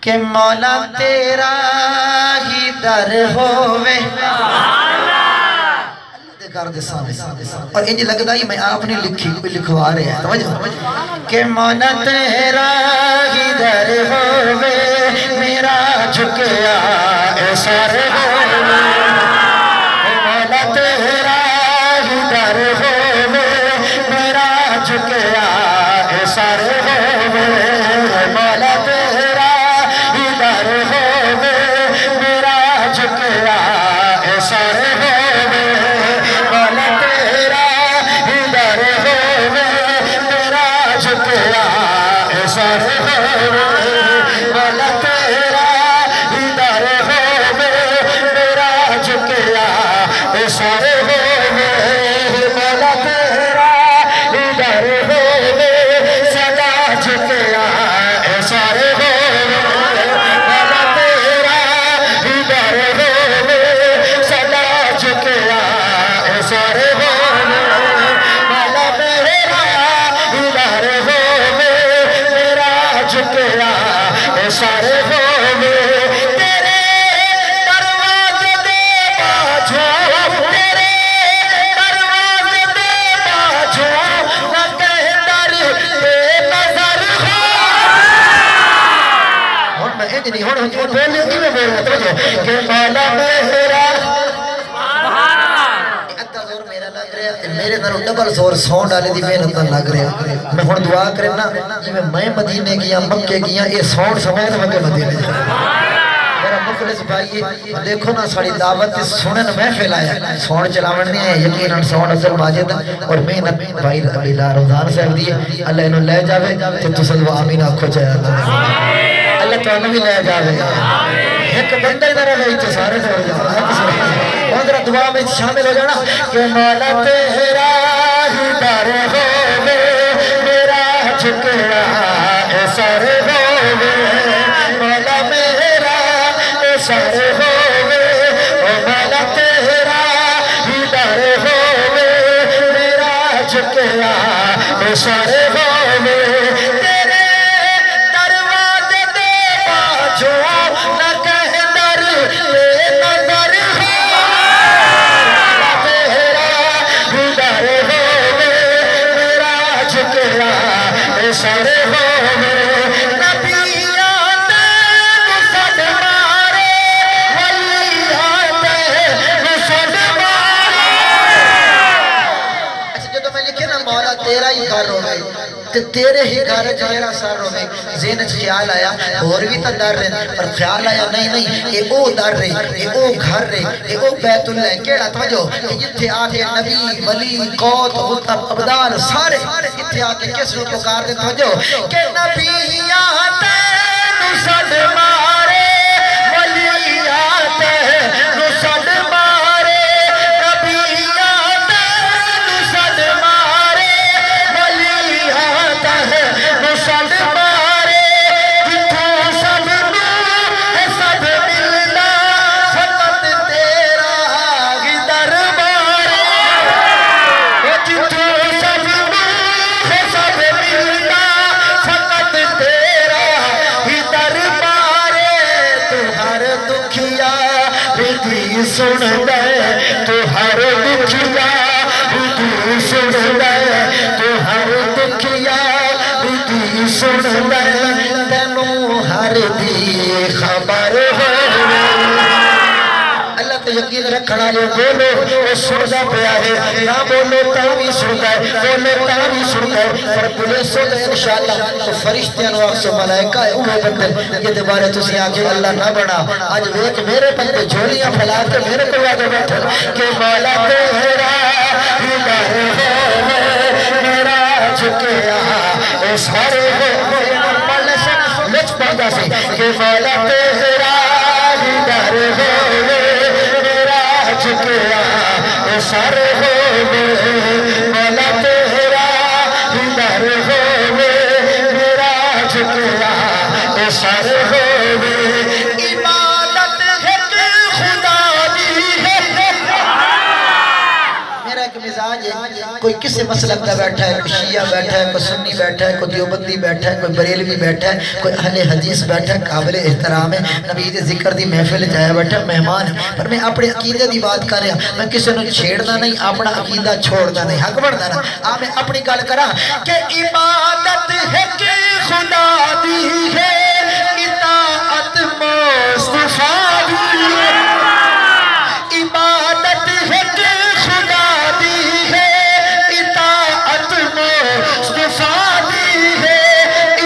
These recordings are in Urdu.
کہ مولا تیرا ہی در ہووے کر دے سامنے اور انجی لگتا ہی میں آپ نے لکھی کوئی لکھوا رہے ہیں توجہ کہ مولا تیرا ہی در ہووے میرا جھکیا اے سارے ہووے مولا تیرا ہی در ہووے میرا جھکیا اے سارے ہووے مولا تیرا ہی در ہووے میرا جھکیا اے سارے ہووے مولا تیرا ہی در ہووے میرا جھکیا اے سارے ہووے مولا تیرا ہی در ہووے میرا جھکیا اے سارے ہووے مولا تیرا ہی در ہووے سدا جھکیا اے سارے ہووے مولا تیرا ہی در ہووے سدا جھکیا اے سارے ہووے مولا تیرا ہی در ہووے میرا جھکیا اے سارے ہووے تیرے دروازے دے باجھو تیرے دروازے دے باجھو نہ کہہ در بے نظر ہو اور میں ایک نہیں ہوں جو بولے کی میں بول رہا ہوں کہ مولا میرا میرے نروں ڈبل زور سون ڈالے دی محنت نہ لگ رہا میں ہون دعا کرنا میں مدینے گیا مکے گیا یہ سون سمیت مکے مدینے میرا مخلص بھائی دیکھو نا ساڑی دعوت سنن محفل آیا سون چلاون نہیں ہے یقیناً سون اصل باجد اور محنت بھائی عبداللہ روزان صاحب دیئے اللہ انہوں لے جاوے تو تسلو آمین آنکھو چاہے اللہ تو انہوں بھی لے جاوے ایک بندہ ادھر ہے تو سارے سے ہو جاؤ اور ذرا دعا میں شامل ہو جانا کہ مولا تیرا ہی در ہووے میرا جھکیا اے سارے ہووے مولا میرا اے سارے ہووے مولا تیرا ہی در ہووے میرا جھکیا اے سارے ہووے تیرے دروازے دے باجھو نہ کہہ در بے نظر ہو مولا تیرا ہی در ہووے میرا جھکیا اے سارے ہووے نبیان مسد مارے ولیان مسد مارے ایسے جو تو میں لکھے نا مولا تیرا ہی گھر ہووے تیرے ہی گھر میرا سر ہووے ذہن خیال آیا اور بھی تا در رہے پر خیال آیا نہیں اے او در رہے اے او گھر رہے اے او بیت اللہ کیڑا توجہ کہ جتھے آکے نبی ولی قوت خطب عبدال سارے جتھے آکے کس رو پکار دے توجہ کہ نبی آتے نسد مارے ولی آتے نسد مارے نبی آتے نسد مارے ولی آتا ہے نسد مارے جتھوں سب نور سب ملنا فقط تیرا ہی دربارے جتھوں سب نور سب ملنا فقط تیرا ہی دربارے تو ہر دکھیا ردی سن دے تو ہر دکھیا ردی سن دے تو ہر دکھیا ردی سن دے تینوں ہر دی خبر ہو اللہ تے یقین رکھنا لے بولو وہ سندا پیا ہے نہ بولو تاوی سندا ہے بولو تاوی سندا ہے پر بولے سندا ہے انشاءاللہ تو فرشتیاں نو اکسو ملائکہ ہے اوہ بندے یہ دوبارے تسی آگے اللہ نہ بنا آج ویک میرے بندے جھولیاں پھیلا کے میرے کو آگے بیٹھے کہ مولا تیرا ہی در ہووے میرا جھکیا اے سارے ہووے پڑھنے سے لچ پڑھتا سی کہ مولا تیرا ہی در ہووے میرا جھکیا اے سارے ہووے مولا تیرا ہی در ہووے میرا جھکیا اے سارے ہووے عبادت ہے خدا دی ہے میرا ایک مزاج ہے کوئی کسی مسلک کا بیٹھا ہے، کوئی شیعہ بیٹھا ہے، کوئی سنی بیٹھا ہے، کوئی دیوبندی بیٹھا ہے، کوئی بریلوی بیٹھا ہے، کوئی اہل حدیث بیٹھا ہے، قابل احترام ہے، نبی دے ذکر دی محفل جایا بیٹھا مہمان ہے، پر میں اپنے عقیدے دی بات کر رہا، میں کسی نے چھیڑنا نہیں، اپنا عقیدہ چھوڑنا نہیں، حق بڑھنا نا، میں اپنی گل کرا کہ عبادت ہے کہ خدا دی ہے، اطاعت مصطفیٰ دی ہے، عبادت ہے کہ خدا دی ہے، اطاعت مصطفیٰ دی ہے،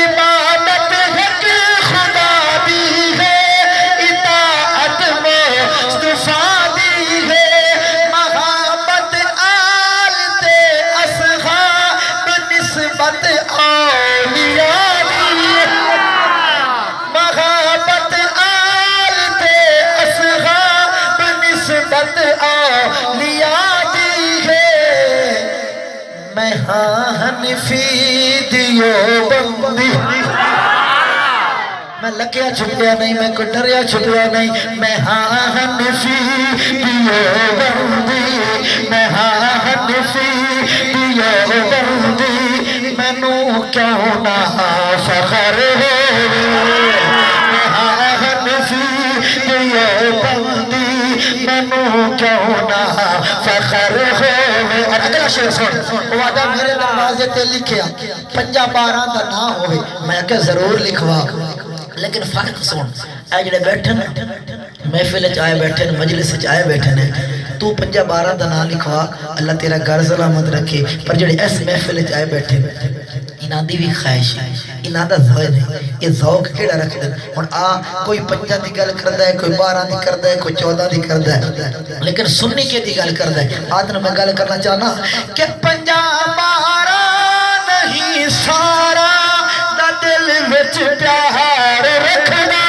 عبادت ہے کہ خدا دی ہے، اطاعت مصطفیٰ دی ہے، محبت آل تے اصحاب نسبت اولیاء دی ہے، محبت آل تے اصحاب نسبت اولیاء دی ہے، میں ہاں حنفی دیوبندی، میں لکیا چھپیا نہیں، میں کوئی ڈریا چھپیا نہیں، میں ہاں حنفی دیوبندی، میں ہاں حنفی دیوبندی، میں نو کیوں نہ فخر ہو، میں ہاں حنفی دیوبندی، میں نو کیوں نہ فخر ہو۔ اور اگلا شعر سن، وعدہ میرے دروازے تے لکھیا 50-12 دا نہ ہوئے، میں کہ ضرور لکھوا، لیکن فرق سن، اے جڑے بیٹھن محفل چائے بیٹھن مجلس چائے بیٹھن تو 50-12 دا نام لکھوا، اللہ تیرا گھر سلامت رکھے، پر جڑے اس محفل چائے بیٹھن انہاں دی بھی خواہش ہے، انہاں دا ذوق ہے، یہ ذوق کیڑا رکھ دے، اور کوئی 5 دی گل کردا ہے، کوئی 12 دی کردا ہے، کوئی 14 دی کردا ہے، لیکن سنی کے دی گل کردا ہے۔ آدھن میں گل کرنا چاہنا کہ 50-12 نہیں سارا دا دل وچ پیار رکھنا،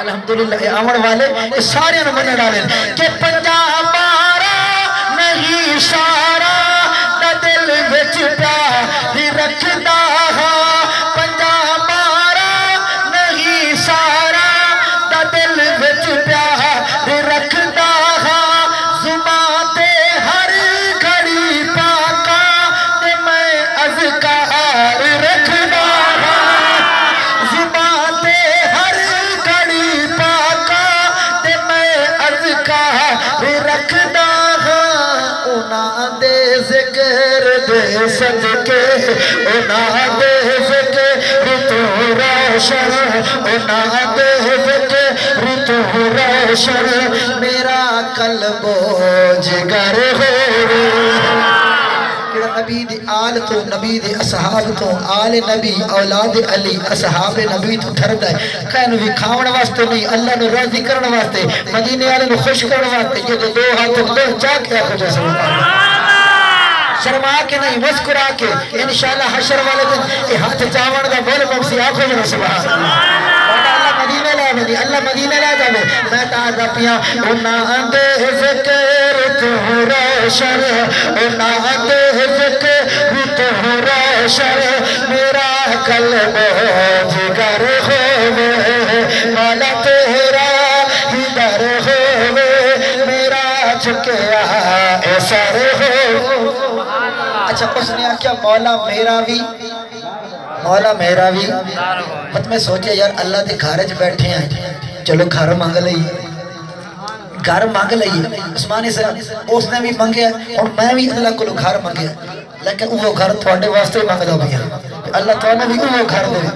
الحمدللہ یہ آمن والے یہ سارے نمانے ڈالیں کہ 50-12 نہیں سارا دا دل وچ پیار رکھنا، 50-12 نہیں سارا دا دل وچ پیار رکھنا، زبان تے ہر گھڑی پاکا تے میں اذکار رکھنا، زبان تے ہر گھڑی پاکا تے میں اذکار رکھنا، انہاں دے ذکر دے صدقے، انہاں دے ذکر تو روشن، انہاں دے ذکر تو روشن، میرا قلب و جگر ہوئے، نبی دی آل تو نبی دی اصحاب تو آل نبی اولاد علی اصحاب نبی تو تھرد ہے، کہنو بھی کھاؤن واسطے نہیں، اللہ نے راضی کرن واسطے، مدینے والے نے خوش کرن واسطے، یہ تو 2 ہاتھ دو چاہ کے آخو جو سبحان اللہ، شرما کے نہیں مسکرا کے، انشاءاللہ حشر والے دن یہ ہاتھ چاون دا بول بمسی آخو جو سبحان اللہ، مدینہ لا مدینہ، اللہ مدینہ لا جاوے، میں تازہ پیا انہاں دے ذکر تو روشن، انہاں دے ذکر تو روشن، میرا قلب جگر ہوئے، مولا تیرا ہی در ہوئے، میرا جھکیا اے سر ہو۔ اچھا اس نے کیا مولا میرا بھی، مولا میرا بھی، بس میں سوچے یار اللہ دے گھارج بیٹھے ہیں، چلو گھر مانگ لئی، گھر مانگ لئی، عثمانی سے اس نے بھی مانگیا اور میں بھی اللہ کو گھر مانگیا، لیکن وہ گھر تھوڑے واسطے مانگ دا بھی ہے، اللہ تعالیٰ بھی وہ گھر دے،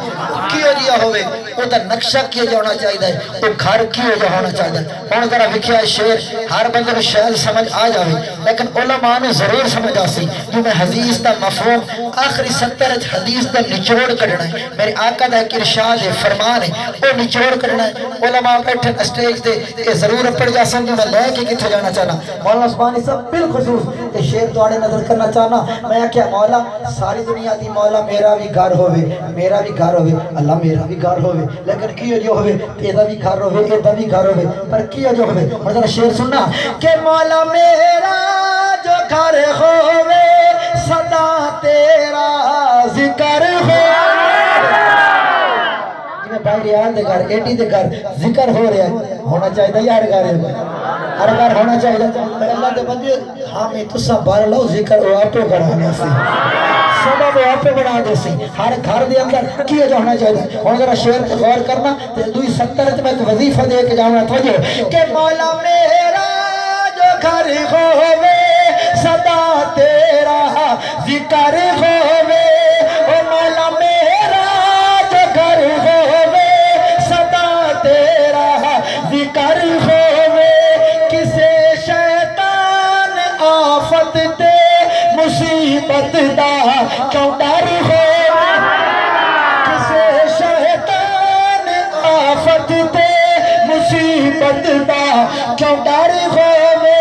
کیوں دیا ہوئے، وہ تا نقشہ کیا جانا چاہیے، وہ گھر کیوں جانا چاہیے، اور ذرا وکھیا شعر ہر بندے کو شاید سمجھ آ جاوے، لیکن علماء نے ضرور سمجھ آسی، جو میں حدیث دا مفہوم آخری 70 حدیث دا نچوڑ کرنا ہے، میرے آقا دا ایک ارشاد فرمان ہے، وہ نچوڑ کرنا ہے، علماء بیٹھے اسٹیج دے یہ ضرور پڑ جا سن جو میں لے کے کتھے جانا چاہنا، مولانا عثمانی صاحب بالخصوص یہ شعر توڑے نظر کرنا چاہنا، میں کیا مولا ساری دنیا دی مولا میرا بھی گھر ہوئے، میرا بھی گھر ہوئے، اللہ میرا بھی گھر ہوئے، لیکن کیوں جو ہوئے ایدہ بھی گھر ہوئے، ایدہ بھی گھر ہوئے، پر کیوں جو ہوئے، مطلب شعر سننا کہ مولا میرا جو گھر ہوئے صدا تیرا ذکر ہوئے، باہر یار دے گھر ایٹی دے گھر ذکر ہو رہا ہے، ہونا چاہیے یار گھر ہے ہر بار ہونا چاہیے اللہ دے بندے ہاں میں تسا بار لو ذکر وہ آپ کو کرانا سی سبب وہ آپ کو بنا دے سی ہر گھر دے اندر کیا جو ہونا چاہیے اور ذرا شعر پہ غور کرنا دوئی 70 میں ایک وظیفہ دے کے جاؤں توجہ کہ مولا میرا جو گھر ہووے صدا تیرا ذکر ہووے او مولا میرا جو گھر ہووے صدا تیرا ذکر ہووے کسے شیطان آفت تے مصیبت دا کیوں ڈر ہووے کسے شیطان آفت تے مصیبت دا کیوں ڈر ہووے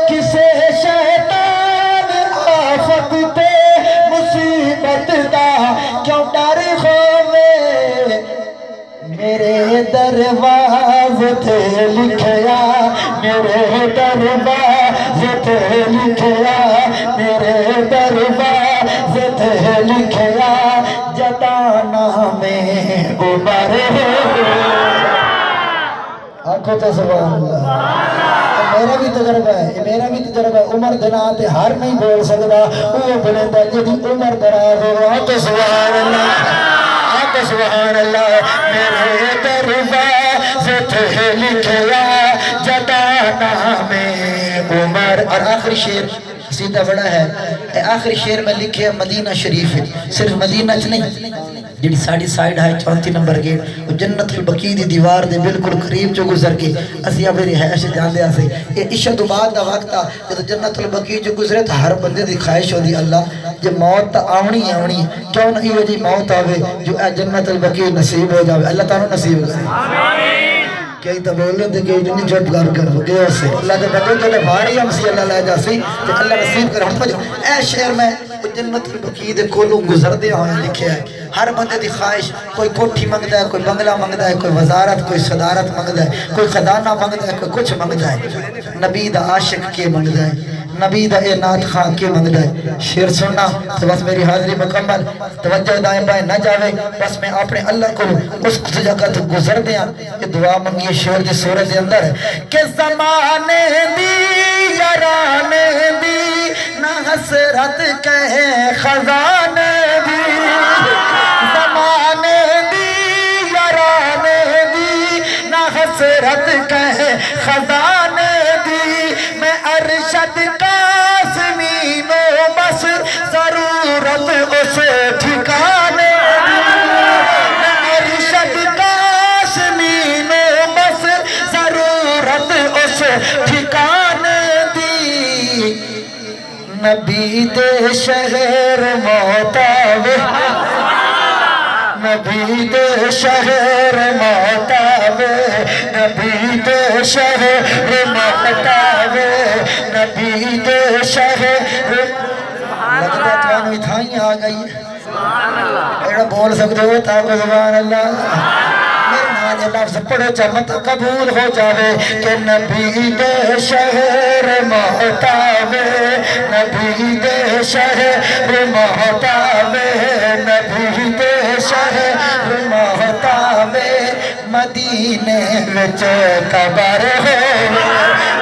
کسے شیطان آفت تے مصیبت دا کیوں ڈر ہووے میرے دروازے تے لکھیا میرے دروازے تے لکھیا میرے دروازے تے لکھیا جتانا میں عمر آنکھوں تو سبحان اللہ میرا بھی تجربہ ہے عمر دناتے ہر نہیں بول سکتا وہ بلندہ جدی عمر دراز ہو آنکھوں سبحان اللہ میرے دروازے تے لکھیا جتانا میں عمر اور آخری شعر قصیدہ بڑا ہے آخری شعر میں لکھے مدینہ شریف ہے صرف مدینہ چ نہیں جڑی ساڑی سائیڈ ہے 34 نمبر گیٹ وہ جنت البقیع دی دیوار دے بالکل قریب جو گزر کے اسی اپنی رہائش جاندے آسے یہ عشاء تو بعد دا وقت تھا جب جنت البقیع جو گزرے تھا ہر بندے دی خواہش ہو دی اللہ جب موت تا آونی کیوں نہیں ہو جی موت آوے جو اے جنت البقیع نصیب ہو جاوے اللہ تعالیٰ نصیب کرے کئی تو بولنے تھے کہ جنہی جھٹ گار کر ہو گئے اسے اللہ دے بندے جو نے بھاری ہم سی اللہ لے جا سی کہ اللہ نصیب کرے ہم پجھو اے شہر میں جنت البقیع دے کولوں گزر دے ہوئے لکھے ہے ہر بندے دی خواہش کوئی کوٹھی منگتا ہے کوئی بنگلہ منگتا ہے کوئی وزارت کوئی صدارت منگتا ہے کوئی خزانہ منگتا ہے کوئی کچھ منگتا ہے نبی دا عاشق کے منگتا ہے نبی دا اے نات خان کے منگتا ہے شعر سننا تو بس میری حاضری مکمل توجہ دائیں بائیں نہ جاوے بس میں اپنے اللہ کو اس جگہ تو گزر دیا یہ دعا منگی شعر دی صورت دے اندر کہ زمانے دی یارانے دی نہ حسرت کہے خزانے دی زمانے دی یارانے دی نہ حسرت کہے خزانے دی میں ارشد قاسمین و بس ضرورت اسے ٹھکانے دی میں ارشد قاسمین و بس ضرورت اسے ٹھکانے دی نبی دے شہر موتاوے نبی دے شہر موتاوے نبی دے شہر موتاوے نبی دے شہر لگتا ہے توانو اتھائیں آ گئی ایڑا بول سکتے ہو تاکہ سبحان اللہ میرے لفظ پڑھو چمت قبول ہو جاوے کہ نبی دے شہر محتاوے نبی دے شہر محتاوے نبی دے شہر محتاوے مدینے وچ قبر ہووے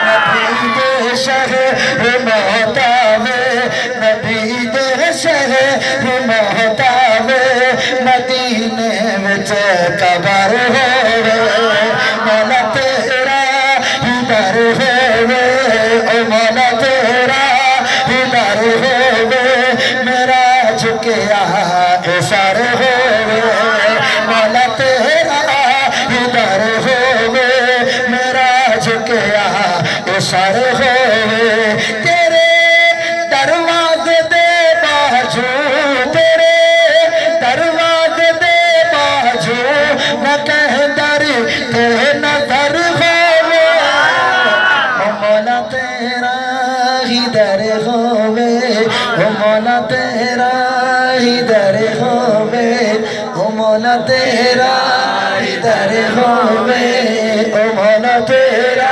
نبی دے شہر محتاوے نبی دے شہر محتاوے مدینے وچ قبر ہووے مولا تیرا ہی در ہووے او مولا تیرا ہی در ہووے میرا جھکیا اے سر ہووے مولا تیرا ہی در ہووے میرا جھکیا اے سر ہووے تیرے دروازے دے باجو تیرے دروازے دے باجو نہ کہہ در تے نظر ہووے او مولا تیرا ہی در ہووے او مولا تیرا ہی در ہووے او مولا تیرا ہی در ہووے او مولا تیرا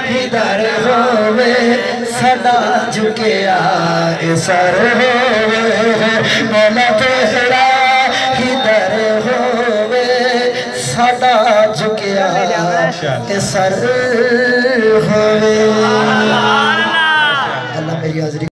ہی در ہووے سدا جھکیا اے سر ہووے مولا تیرا ہی در ہووے سدا جھکیا کہ سر ہوئے اللہ میری حاضری